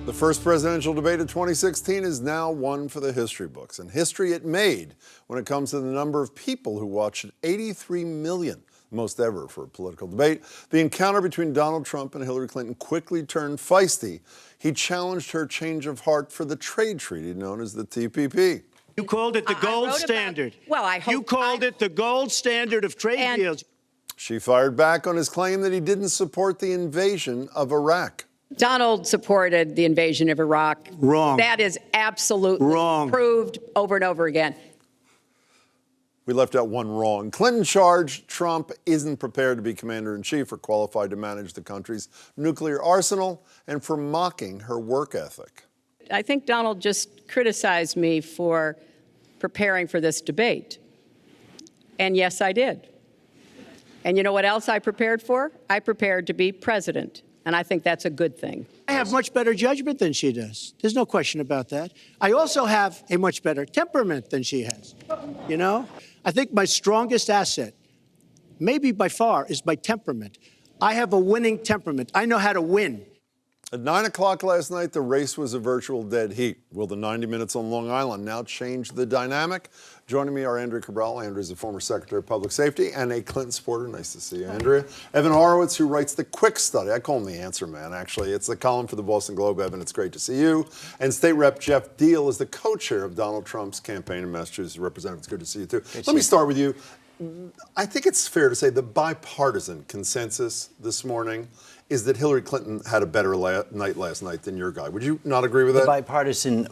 The first presidential debate of 2016 is now one for the history books, and history it made when it comes to the number of people who watched it. 83 million, most ever for a political debate. The encounter between Donald Trump and Hillary Clinton quickly turned feisty. He challenged her change of heart for the trade treaty known as the TPP. You called it the gold standard. You called it the gold standard of trade deals. She fired back on his claim that he didn't support the invasion of Iraq. Donald supported the invasion of Iraq. Wrong. That is absolutely wrong. Proved over and over again. We left out one wrong. Clinton charged Trump isn't prepared to be commander-in-chief or qualified to manage the country's nuclear arsenal, and for mocking her work ethic. I think Donald just criticized me for preparing for this debate. And yes, I did. And you know what else I prepared for? I prepared to be president. And I think that's a good thing. I have much better judgment than she does. There's no question about that. I also have a much better temperament than she has. You know, I think my strongest asset, maybe by far, is my temperament. I have a winning temperament. I know how to win. At 9 o'clock last night, the race was a virtual dead heat. Will the 90 minutes on Long Island now change the dynamic? Joining me are Andrea Cabral. Andrea is a former Secretary of Public Safety and a Clinton supporter. Nice to see you, Andrea. Evan Horowitz, who writes the Quick Study. I call him the answer man, actually. It's the column for the Boston Globe. Evan, it's great to see you. And State Rep Jeff Deal is the co-chair of Donald Trump's campaign in Massachusetts. Representative, it's good to see you, too. Let me start with you. I think it's fair to say the bipartisan consensus this morning is that Hillary Clinton had a better night last night than your guy. Would you not agree with that? The bipartisan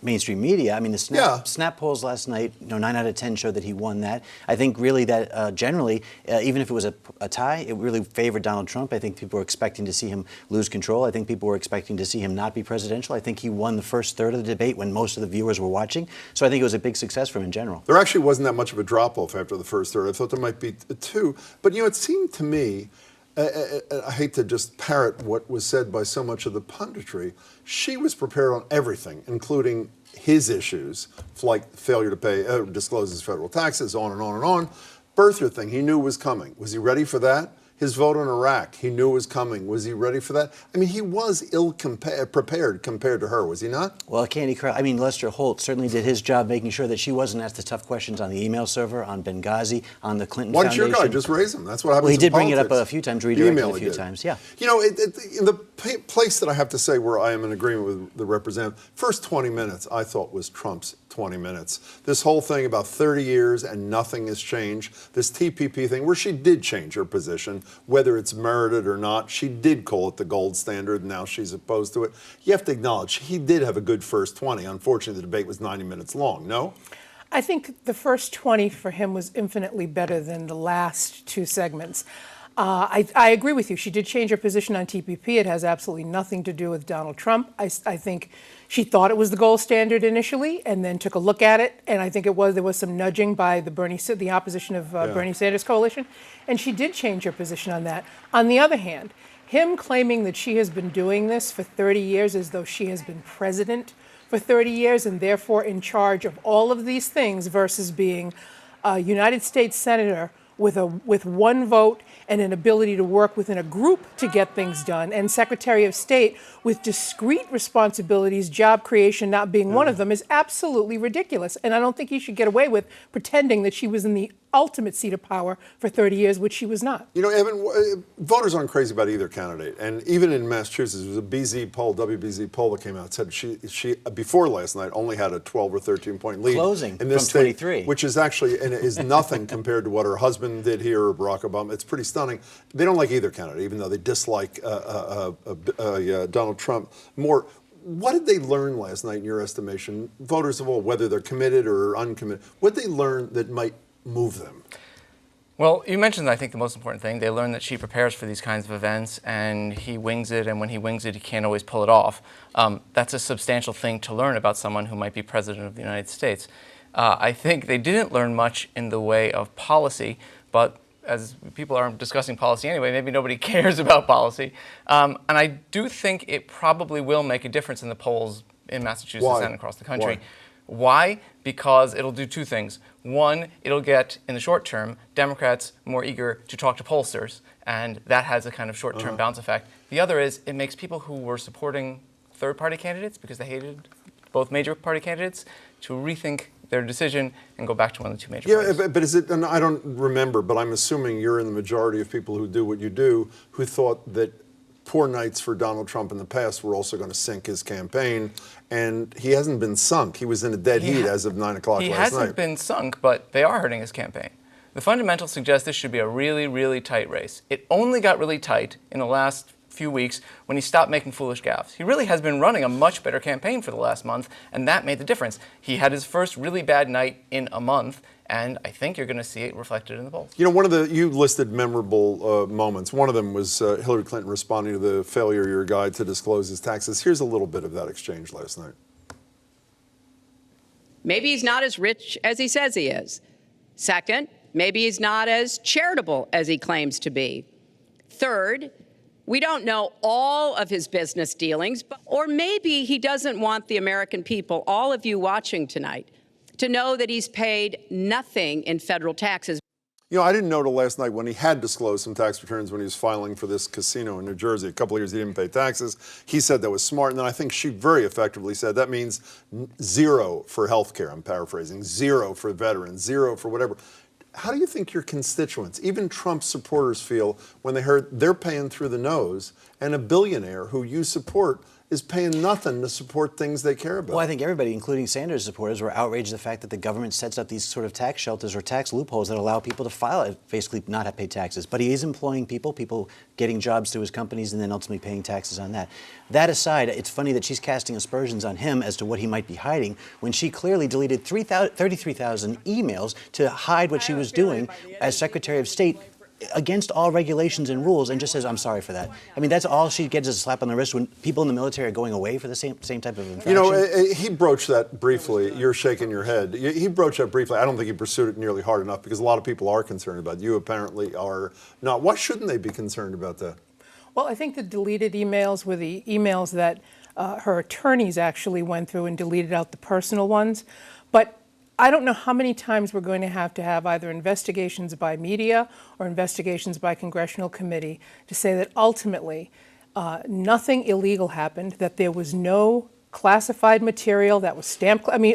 mainstream media, I mean, the snap polls last night, 9 out of 10 showed that he won that. I think really that generally, even if it was a tie, it really favored Donald Trump. I think people were expecting to see him lose control. I think people were expecting to see him not be presidential. I think he won the first third of the debate when most of the viewers were watching. So I think it was a big success for him in general. There actually wasn't that much of a drop-off after the first third. I thought there might be two. But, it seemed to me, I hate to just parrot what was said by so much of the punditry. She was prepared on everything, including his issues, like failure to pay, disclose his federal taxes, on and on and on. Birther thing, he knew was coming. Was he ready for that? His vote on Iraq, he knew was coming. Was he ready for that? I mean, he was prepared compared to her, was he not? Well, Lester Holt certainly did his job making sure that she wasn't asked the tough questions on the email server, on Benghazi, on the Clinton Foundation. Why didn't your guy just raise them? That's what happens. Well, he did bring politics. it up a few times, redirected a few times, yeah. In the place that I have to say where I am in agreement with the representative, first 20 minutes I thought was Trump's 20 minutes. This whole thing about 30 years and nothing has changed. This TPP thing where she did change her position, whether it's merited or not. She did call it the gold standard, and now she's opposed to it. You have to acknowledge he did have a good first 20. Unfortunately, the debate was 90 minutes long, no? I think the first 20 for him was infinitely better than the last two segments. I agree with you. She did change her position on TPP. It has absolutely nothing to do with Donald Trump. I think she thought it was the gold standard initially, and then took a look at it, and I think there was some nudging by the opposition of Bernie Sanders coalition, and she did change her position on that. On the other hand, him claiming that she has been doing this for 30 years as though she has been president for 30 years and therefore in charge of all of these things versus being a United States senator with one vote and an ability to work within a group to get things done, and Secretary of State with discrete responsibilities, job creation not being one of them, is absolutely ridiculous. And I don't think he should get away with pretending that she was in the ultimate seat of power for 30 years, which she was not. Evan, voters aren't crazy about either candidate. And even in Massachusetts, there was a WBZ poll that came out that said she before last night only had a 12 or 13 point lead. Closing in this from 23. State, which is actually and is nothing compared to what her husband did here or Barack Obama. It's pretty stunning. They don't like either candidate, even though they dislike Donald Trump more. What did they learn last night in your estimation, voters of all, whether they're committed or uncommitted? What did they learn that might move them? Well, you mentioned, I think, the most important thing. They learned that she prepares for these kinds of events, and he wings it, and when he wings it, he can't always pull it off. That's a substantial thing to learn about someone who might be president of the United States. I think they didn't learn much in the way of policy, but as people aren't discussing policy anyway, maybe nobody cares about policy. And I do think it probably will make a difference in the polls in Massachusetts and across the country. Why? Because it'll do two things. One, it'll get, in the short term, Democrats more eager to talk to pollsters, and that has a kind of short-term bounce effect. The other is it makes people who were supporting third-party candidates, because they hated both major party candidates, to rethink their decision and go back to one of the two major parties. Yeah, but is it, and I don't remember, but I'm assuming you're in the majority of people who do what you do, who thought that poor nights for Donald Trump in the past were also going to sink his campaign, and he hasn't been sunk. He was in a dead heat as of 9 o'clock last night. He hasn't been sunk, but they are hurting his campaign. The fundamentals suggest this should be a really, really tight race. It only got really tight in the last few weeks when he stopped making foolish gaffes. He really has been running a much better campaign for the last month, and that made the difference. He had his first really bad night in a month, and I think you're going to see it reflected in the polls. You know, you listed memorable moments. One of them was Hillary Clinton responding to the failure of your guy to disclose his taxes. Here's a little bit of that exchange last night. Maybe he's not as rich as he says he is. Second, maybe he's not as charitable as he claims to be. Third, we don't know all of his business dealings, or maybe he doesn't want the American people, all of you watching tonight, to know that he's paid nothing in federal taxes. You know, I didn't know till last night when he had disclosed some tax returns when he was filing for this casino in New Jersey. A couple of years he didn't pay taxes. He said that was smart, and then I think she very effectively said that means zero for health care, I'm paraphrasing, zero for veterans, zero for whatever. How do you think your constituents, even Trump supporters, feel when they heard they're paying through the nose and a billionaire who you support is paying nothing to support things they care about? Well, I think everybody, including Sanders supporters, were outraged at the fact that the government sets up these sort of tax shelters or tax loopholes that allow people to file, basically not have paid taxes. But he is employing people getting jobs through his companies and then ultimately paying taxes on that. That aside, it's funny that she's casting aspersions on him as to what he might be hiding when she clearly deleted 33,000 emails to hide what she was doing as Secretary of State against all regulations and rules, and just says, I'm sorry for that. I mean, that's all she gets is a slap on the wrist when people in the military are going away for the same type of infraction. You know, he broached that briefly. You're shaking your head. He broached that briefly. I don't think he pursued it nearly hard enough because a lot of people are concerned about it. You apparently are not. Why shouldn't they be concerned about that? Well, I think the deleted emails were the emails that her attorneys actually went through and deleted out the personal ones. But I don't know how many times we're going to have either investigations by media or investigations by congressional committee to say that ultimately nothing illegal happened, that there was no classified material that was stamped. I mean,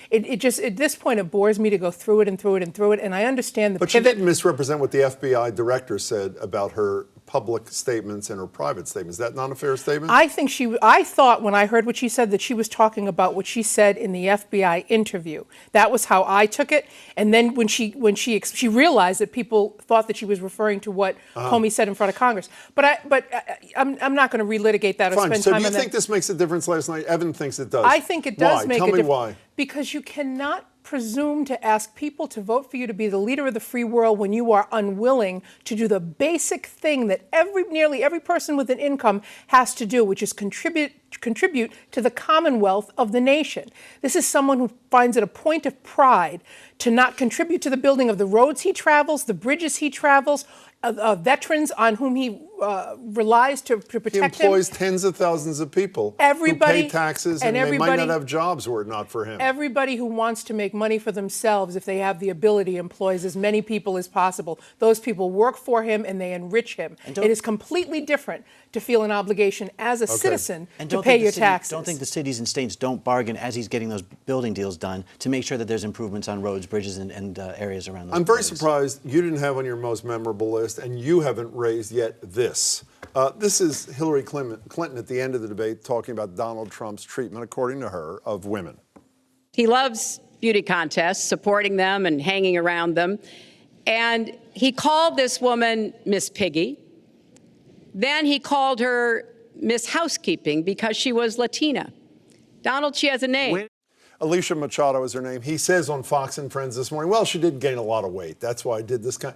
it just, at this point, it bores me to go through it and through it and through it, and I understand the But pivot. she didn't misrepresent what the FBI director said about her public statements and her private statements. Is that not a fair statement? I thought when I heard what she said that she was talking about what she said in the FBI interview. That was how I took it. And then when she realized that people thought that she was referring to what Comey said in front of Congress. But I'm not going to relitigate that or Fine. spend So time do you on that. think this makes a difference last night? Evan thinks it does. I think it does why? make Tell a me difference. why. Because you cannot presume to ask people to vote for you to be the leader of the free world when you are unwilling to do the basic thing that nearly every person with an income has to do, which is contribute to the commonwealth of the nation. This is someone who finds it a point of pride to not contribute to the building of the roads he travels, the bridges he travels, veterans on whom he relies to protect him. He employs tens of thousands of people who pay taxes and they might not have jobs were it not for him. Everybody who wants to make money for themselves, if they have the ability, employs as many people as possible. Those people work for him and they enrich him. It is completely different to feel an obligation as a citizen to pay your taxes. Don't think the cities and states don't bargain as he's getting those building deals done to make sure that there's improvements on roads, bridges, and areas around those I'm very areas. surprised you didn't have on your most memorable list, and you haven't raised yet this. This is Hillary Clinton at the end of the debate talking about Donald Trump's treatment, according to her, of women. He loves beauty contests, supporting them and hanging around them. And he called this woman Miss Piggy. Then he called her Miss Housekeeping because she was Latina. Donald, she has a name. Alicia Machado is her name. He says on Fox and Friends this morning, well, she did gain a lot of weight. That's why I did this kind.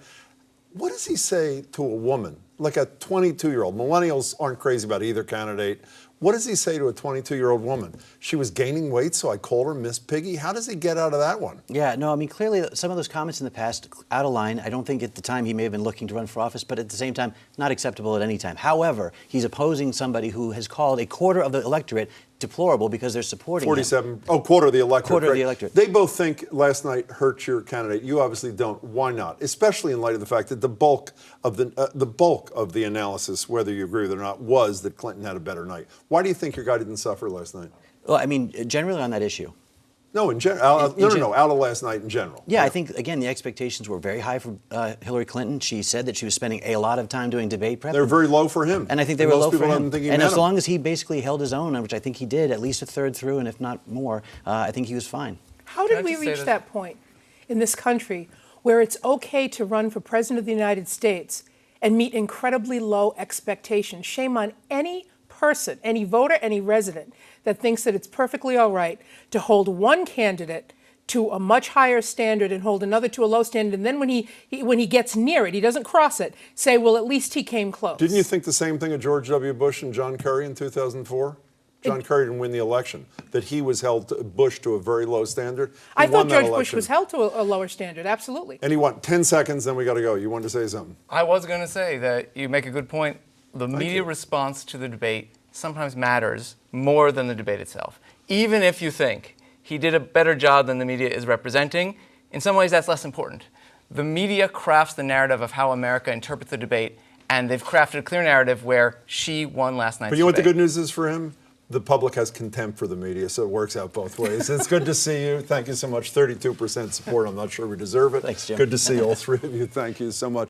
What does he say to a woman, like a 22-year-old? Millennials aren't crazy about either candidate. What does he say to a 22-year-old woman? She was gaining weight, so I called her Miss Piggy. How does he get out of that one? Yeah, no, I mean, clearly some of those comments in the past, out of line. I don't think at the time he may have been looking to run for office, but at the same time, not acceptable at any time. However, he's opposing somebody who has called a quarter of the electorate deplorable because they're supporting him. 47, quarter of the electorate. Quarter of correct. the electorate. They both think last night hurt your candidate. You obviously don't. Why not? Especially in light of the fact that the bulk of the analysis, whether you agree with it or not, was that Clinton had a better night. Why do you think your guy didn't suffer last night? Well, I mean, generally on that issue. No, in general. Out of last night in general. Yeah, I think, again, the expectations were very high for Hillary Clinton. She said that she was spending a lot of time doing debate prep. They're very low for him. And I think they were most low for people him. didn't think he And met as him. long as he basically held his own, which I think he did, at least a third through, and if not more, I think he was fine. How Can I did we just say reach this? that point in this country where it's okay to run for president of the United States and meet incredibly low expectations? Shame on any person, any voter, any resident that thinks that it's perfectly all right to hold one candidate to a much higher standard and hold another to a low standard, and then when he gets near it, he doesn't cross it, say, well, at least he came close. Didn't you think the same thing of George W. Bush and John Kerry in 2004? John Kerry didn't win the election. That he was held Bush to a very low standard. He I won thought that George Bush election. was held to a lower standard, absolutely. And he won 10 seconds, then we got to go. You wanted to say something? I was going to say that you make a good point. The media response to the debate sometimes matters more than the debate itself. Even if you think he did a better job than the media is representing, in some ways that's less important. The media crafts the narrative of how America interprets the debate, and they've crafted a clear narrative where she won last night's But you know what the debate. good news is for him? The public has contempt for the media, so it works out both ways. It's good to see you. Thank you so much. 32% support. I'm not sure we deserve it. Thanks, Jim. Good to see all three of you. Thank you so much.